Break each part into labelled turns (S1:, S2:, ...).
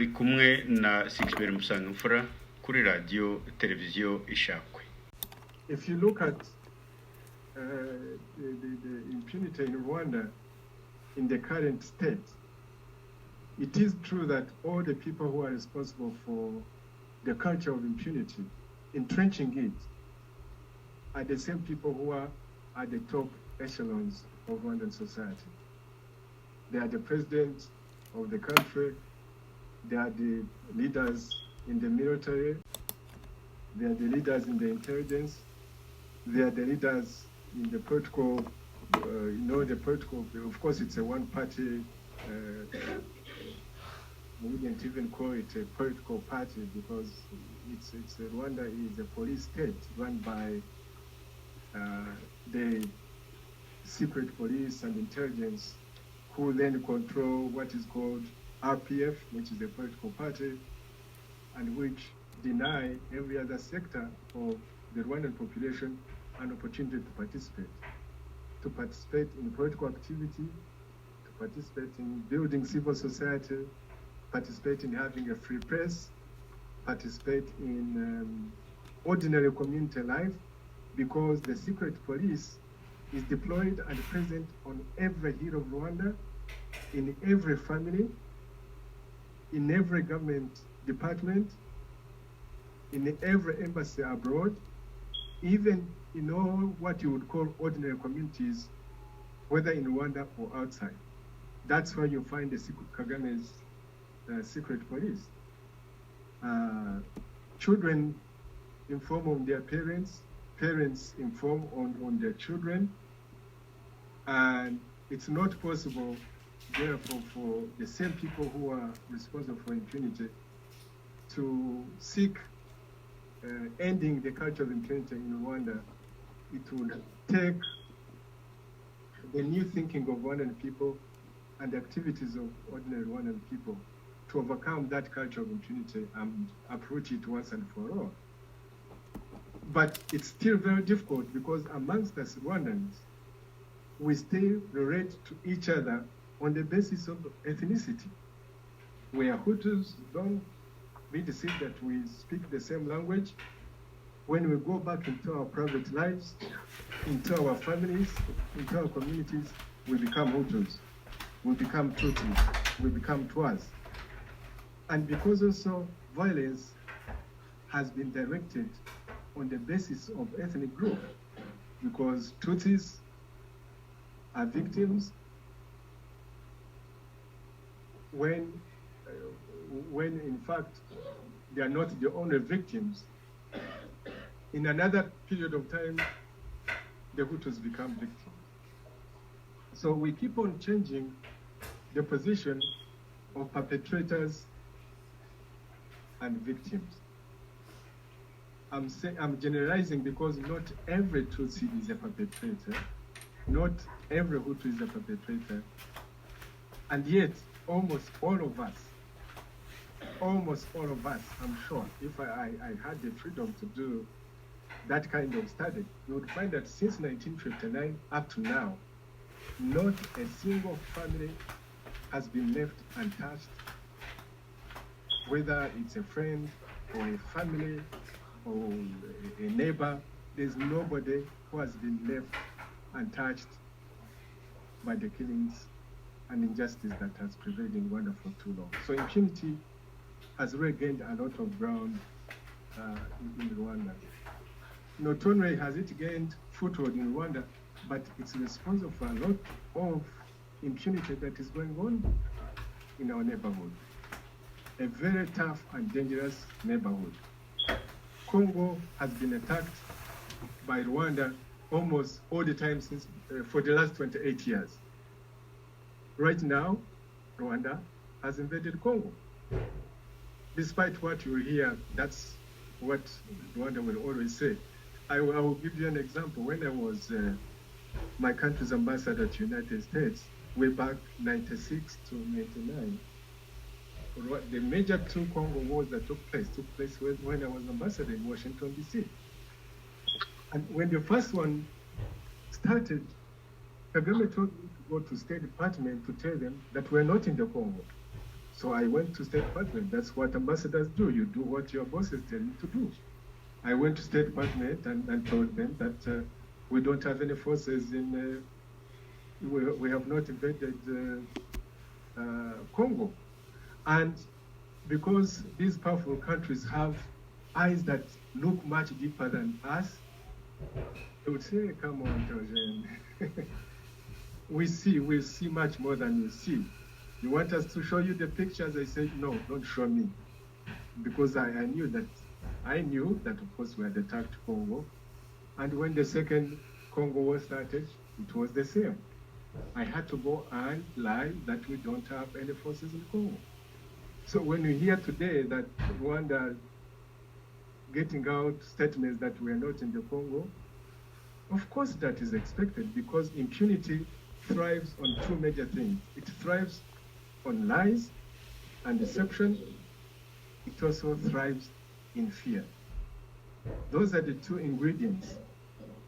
S1: muri kumwe na Sixbert Musangamfura kuri radio televiziyo Ishakwe.
S2: If you look at the impunity in Rwanda in the current state, it is true that all the people who are responsible for the culture of impunity, entrenching it, are the same people who are at the top echelons of Rwandan society. They are the president of the country, they are the leaders in the military, they are the leaders in the intelligence, they are the leaders in the political, the political, of course it's a one-party, we wouldn't even call it a political party because Rwanda is a police state run by the secret police and intelligence who then control what is called RPF, which is a political party, and which deny every other sector of the Rwandan population an opportunity to participate in political activity, to participate in building civil society, participate in having a free press, participate in ordinary community life, because the secret police is deployed and present on every hill of Rwanda, in every family, in every government department, in every embassy abroad, even in all what you would call ordinary communities, whether in Rwanda or outside. That's where you find the Kagame's secret police. Children inform on their parents, parents inform on their children, and it's not possible, therefore, for the same people who are responsible for impunity to seek ending the culture of impunity in Rwanda. It would take the new thinking of Rwandan people and the activities of ordinary Rwandan people to overcome that culture of impunity and approach it once and for all. But it's still very difficult because amongst us Rwandans, we still relate to each other on the basis of ethnicity. We are Hutus, don't be deceived that we speak the same language. When we go back into our private lives, into our families, into our communities, we become Hutus, we become Tutsis, we become Twas. And because also violence has been directed on the basis of ethnic group, because Tutsis are victims when in fact they are not the only victims. In another period of time, the Hutus become victims. So we keep on changing the position of perpetrators and victims. I'm generalizing because not every Tutsi is a perpetrator, not every Hutu is a perpetrator, and yet almost all of us, I'm sure, if I had the freedom to do that kind of study, you would find that since 1959 up to now, not a single family has been left untouched, whether it's a friend or a family or a neighbor. There's nobody who has been left untouched by the killings and injustice that has prevailed in Rwanda for too long. So impunity has really gained a lot of ground in Rwanda. Not only has it gained foothold in Rwanda, but it's responsible for a lot of impunity that is going on in our neighborhood. A very tough and dangerous neighborhood. Congo has been attacked by Rwanda almost all the time since for the last 28 years. Right now, Rwanda has invaded Congo. Despite what you hear, that's what Rwanda will always say. I will give you an example. When I was my country's ambassador to the United States, way back 96 to 99, the major two Congo wars that took place when I was ambassador in Washington, D.C. And when the first one started, Kagame told me to go to State Department to tell them that we're not in the Congo. So I went to State Department. That's what ambassadors do. You do what your bosses tell you to do. I went to State Department and told them that we don't have any forces in, we have not invaded Congo. And because these powerful countries have eyes that look much deeper than us, they would say, come on, Teogene. we see much more than you see. You want us to show you the pictures? I said, no, don't show me. Because I knew that, of course, we had attacked Congo. And when the second Congo war started, it was the same. I had to go and lie that we don't have any forces in Congo. So when you hear today that Rwanda getting out statements that we are not in the Congo, of course that is expected, because impunity thrives on two major things. It thrives on lies and deception. It also thrives in fear. Those are the two ingredients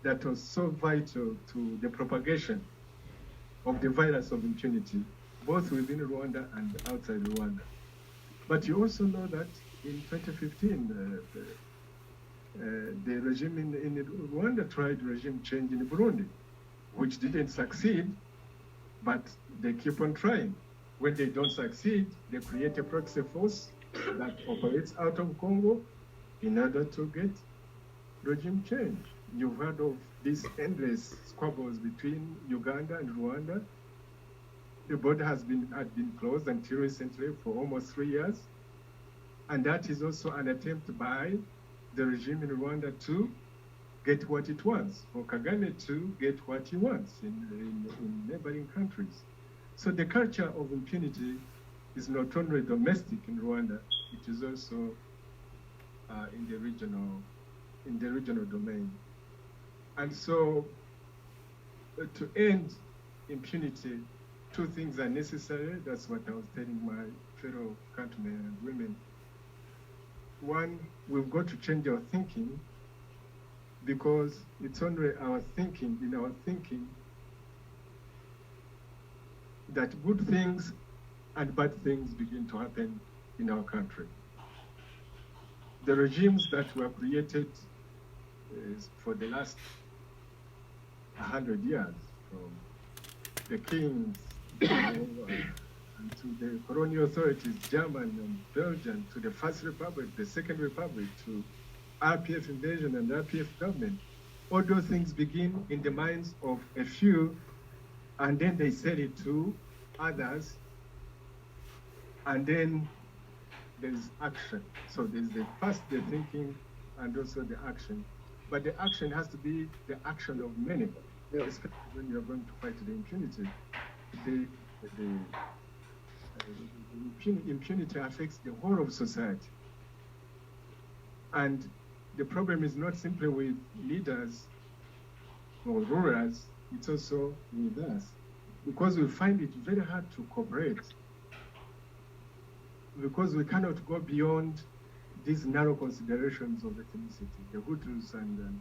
S2: that are so vital to the propagation of the virus of impunity, both within Rwanda and outside Rwanda. But you also know that in 2015, the regime in Rwanda tried regime change in Burundi, which didn't succeed, but they keep on trying. When they don't succeed, they create a proxy force that operates out of Congo in order to get regime change. You've heard of these endless squabbles between Uganda and Rwanda. The border had been closed until recently for almost 3 years. And that is also an attempt by the regime in Rwanda to get what it wants, for Kagame to get what he wants in neighboring countries. So the culture of impunity is not only domestic in Rwanda, it is also in the regional domain. And so to end impunity, two things are necessary. That's what I was telling my fellow countrymen and women. One, we've got to change our thinking, because it's only in our thinking, that good things and bad things begin to happen in our country. The regimes that were created for the last 100 years, from the kings and to the colonial authorities, German and Belgian, to the First Republic, the Second Republic, to RPF invasion and RPF government, all those things begin in the minds of a few, and then they sell it to others, and then there's action. So there's the thinking and also the action. But the action has to be the action of many, especially when you're going to fight the impunity. Impunity affects the whole of society. And the problem is not simply with leaders or rulers, it's also with us. Because we find it very hard to cooperate. Because we cannot go beyond these narrow considerations of ethnicity, the Hutus and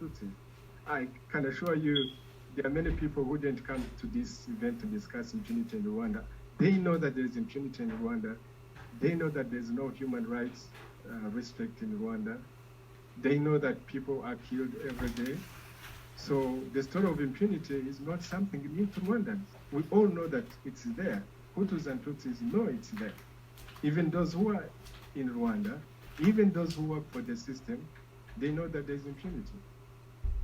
S2: Tutsis. I can assure you, there are many people who didn't come to this event to discuss impunity in Rwanda. They know that there is impunity in Rwanda. They know that there's no human rights respect in Rwanda. They know that people are killed every day. So the story of impunity is not something new to Rwandans. We all know that it's there. Hutus and Tutsis know it's there. Even those who are in Rwanda, even those who work for the system, they know that there's impunity.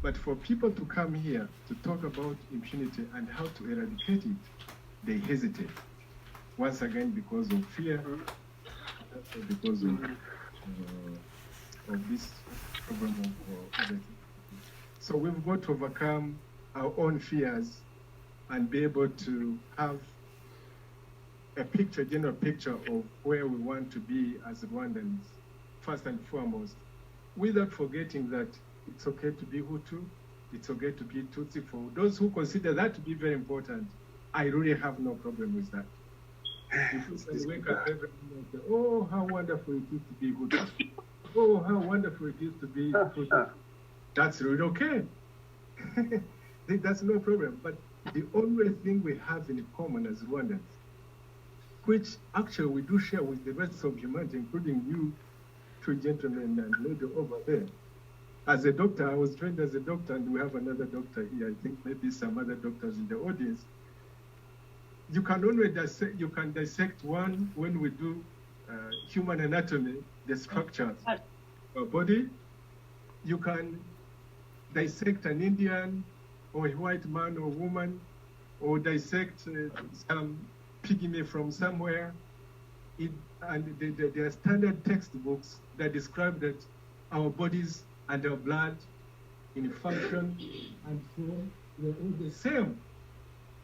S2: But for people to come here to talk about impunity and how to eradicate it, they hesitate. Once again, because of fear, because of this problem of everything. So we've got to overcome our own fears and be able to have a general picture of where we want to be as Rwandans, first and foremost, without forgetting that it's okay to be Hutu, it's okay to be Tutsi. For those who consider that to be very important, I really have no problem with that. If we wake up every morning and say, oh, how wonderful it is to be Hutu. Oh, how wonderful it is to be Hutu. That's really okay. That's no problem. But the only thing we have in common as Rwandans which actually we do share with the rest of humanity, including you two gentlemen and lady over there. As a doctor, I was trained as a doctor, and we have another doctor here. I think maybe some other doctors in the audience. You can only dissect one when we do human anatomy, the structure of our body. You can dissect an Indian or a white man or woman, or dissect some pygmy from somewhere. And there are standard textbooks that describe that our bodies and our blood in function and form, they're all the same.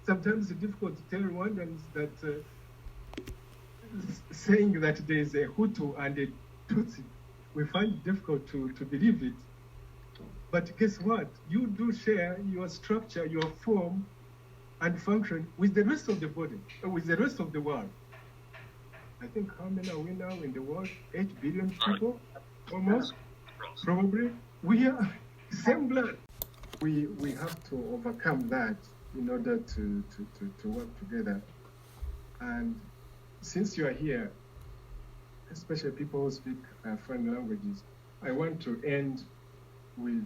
S2: Sometimes it's difficult to tell Rwandans that saying that there is a Hutu and a Tutsi, we find it difficult to believe it. But guess what? You do share your structure, your form, and function with the rest of the body, with the rest of the world. I think how many are we now in the world? 8 billion people, almost, probably. We are same blood. We have to overcome that in order to work together. And since you are here, especially people who speak foreign languages, I want to end with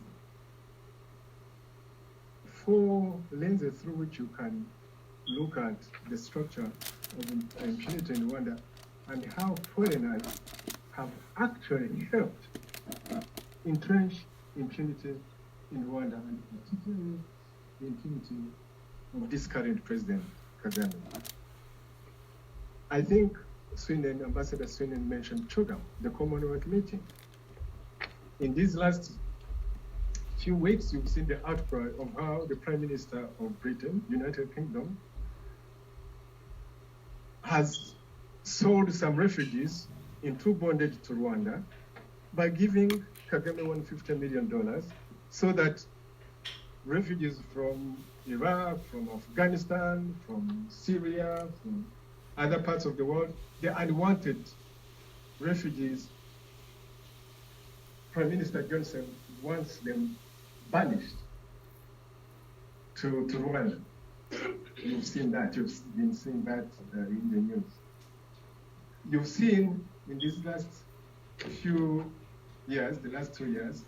S2: 4 lenses through which you can look at the structure of impunity in Rwanda and how foreigners have actually helped entrench impunity in Rwanda, and particularly the impunity of this current president, Kagame. I think Ambassador Swinen mentioned CHOGM, the Commonwealth meeting. In these last few weeks, you've seen the outcry of how the Prime Minister of Britain, United Kingdom, has sold some refugees into bondage to Rwanda by giving Kagame $150 million so that refugees from Iraq, from Afghanistan, from Syria, from other parts of the world, the unwanted refugees, Prime Minister Johnson wants them banished to Rwanda. You've seen that, you've been seeing that in the news. You've seen in these last few years, the last 2 years,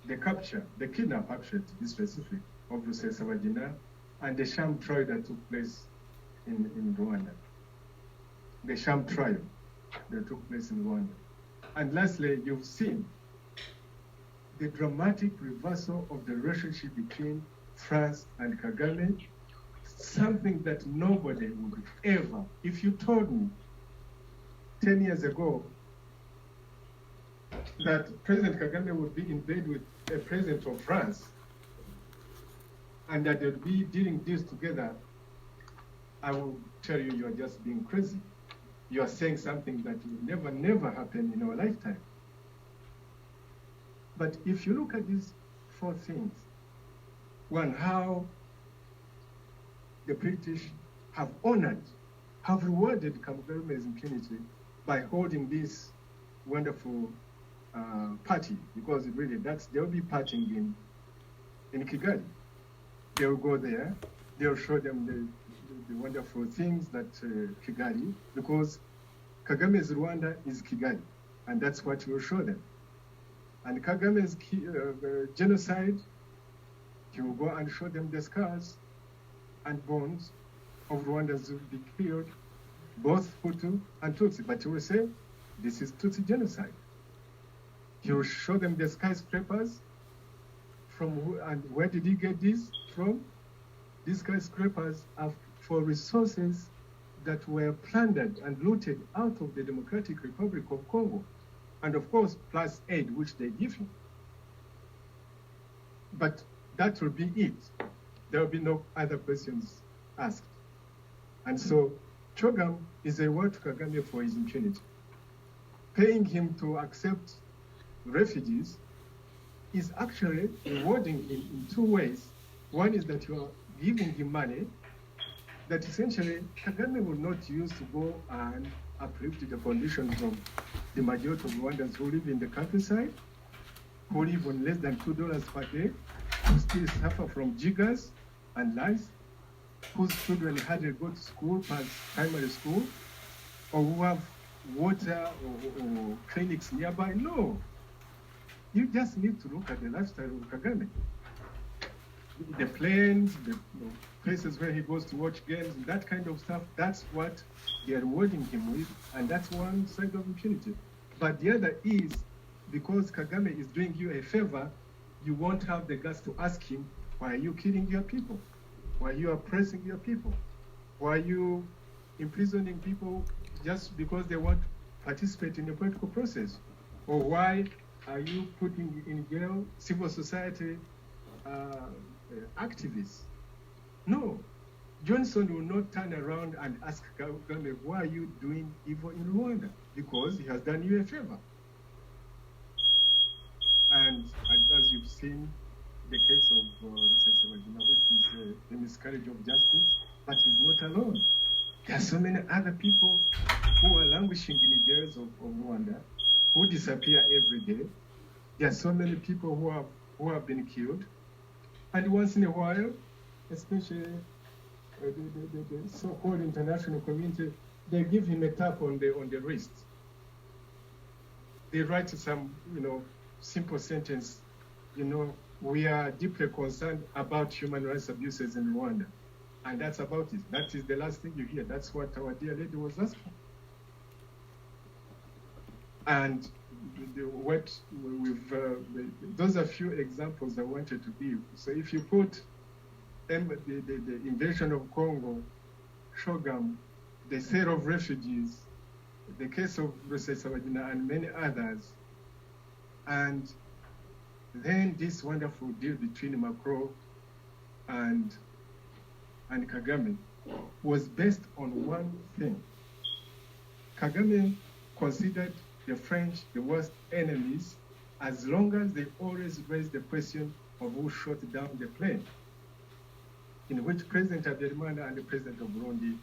S2: the capture, the kidnap actually to be specific, of Rusesabagina and the sham trial that took place in Rwanda. The sham trial that took place in Rwanda. And lastly, you've seen the dramatic reversal of the relationship between France and Kagame, something that nobody would ever, if you told me 10 years ago that President Kagame would be in bed with a president of France and that they'd be dealing deals together, I will tell you, you're just being crazy. You are saying something that will never happen in our lifetime. But if you look at these 4 things, one, how the British have honored, have rewarded Kagame's impunity by holding this wonderful party, because really they'll be partying in Kigali. They'll go there, they'll show them the wonderful things that Kigali, because Kagame's Rwanda is Kigali, and that's what we'll show them. And Kagame's genocide, he will go and show them the scars and bones of Rwandans who will be killed, both Hutu and Tutsi. But he will say, this is Tutsi genocide. He will show them the skyscrapers and where did he get this from? These skyscrapers are for resources that were plundered and looted out of the Democratic Republic of Congo. And of course, plus aid, which they give him. But that will be it. There will be no other questions asked. And so, CHOGM is a reward to Kagame for his impunity. Paying him to accept refugees is actually rewarding him in 2 ways. One is that you are giving him money that essentially Kagame will not use to go and uplift the conditions of the majority of Rwandans who live in the countryside, who live on less than $2 per day, who still suffer from jiggers and lice. whose children hardly go to school, past primary school, or who have water or clinics nearby. No. You just need to look at the lifestyle of Kagame. The planes, the places where he goes to watch games, that kind of stuff, that's what they are rewarding him with, and that's one side of impunity. But the other is, because Kagame is doing you a favor, you won't have the guts to ask him, why are you killing your people? Why are you oppressing your people? Why are you imprisoning people just because they want to participate in the political process? Or why are you putting in jail civil society activists? No. Johnson will not turn around and ask Kagame, why are you doing evil in Rwanda? Because he has done you a favor. And as you've seen, the case of Rusesabagina, which is a miscarriage of justice, but he's not alone. There are so many other people who are languishing in the jails of Rwanda, who disappear every day. There are so many people who have been killed. And once in a while, especially the so-called international community, they give him a tap on the wrist. They write some, simple sentence, we are deeply concerned about human rights abuses in Rwanda. And that's about it. That is the last thing you hear. That's what our dear lady was asking. And those are few examples I wanted to give. So if you put the invasion of Congo, Shogun, the sale of refugees, the case of Rusesabagina and many others, and then this wonderful deal between Macron and Kagame was based on one thing. Kagame considered the French the worst enemies as long as they always raised the question of who shot down the plane, in which President Habyarimana and the President of Burundi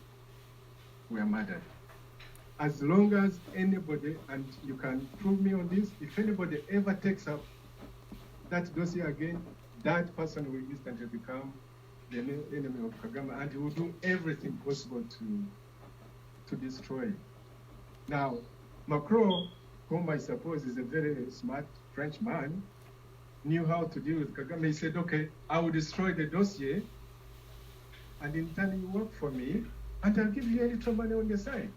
S2: were murdered. As long as anybody, and you can prove me on this, if anybody ever takes up that dossier again, that person will instantly become the enemy of Kagame, and he will do everything possible to destroy it. Now, Macron, whom I suppose is a very smart French man, knew how to deal with Kagame. He said, okay, I will destroy the dossier, and in turn you work for me, and I'll give you a little money on the side.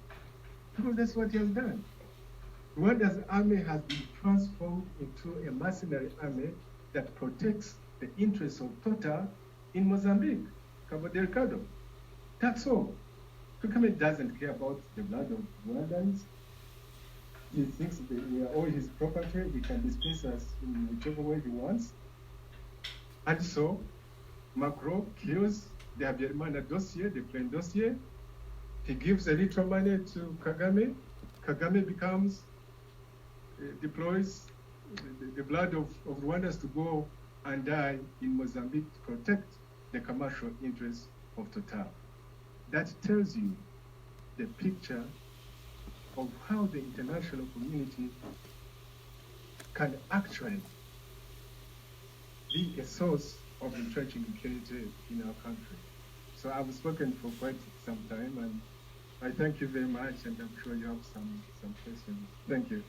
S2: Because that's what he has done. Rwanda's army has been transformed into a mercenary army that protects the interests of Total in Mozambique, Cabo Delgado. That's all. Kagame doesn't care about the blood of Rwandans. He thinks that we are all his property. He can dispense us in whichever way he wants. And so, Macron kills the Habyarimana dossier, the plain dossier. He gives a little money to Kagame. Kagame deploys the blood of Rwandans to go and die in Mozambique to protect the commercial interests of Total. That tells you the picture of how the international community can actually be a source of entrenching impunity in our country. So I've spoken for quite some time, and I thank you very much, and I'm sure you have some questions. Thank you.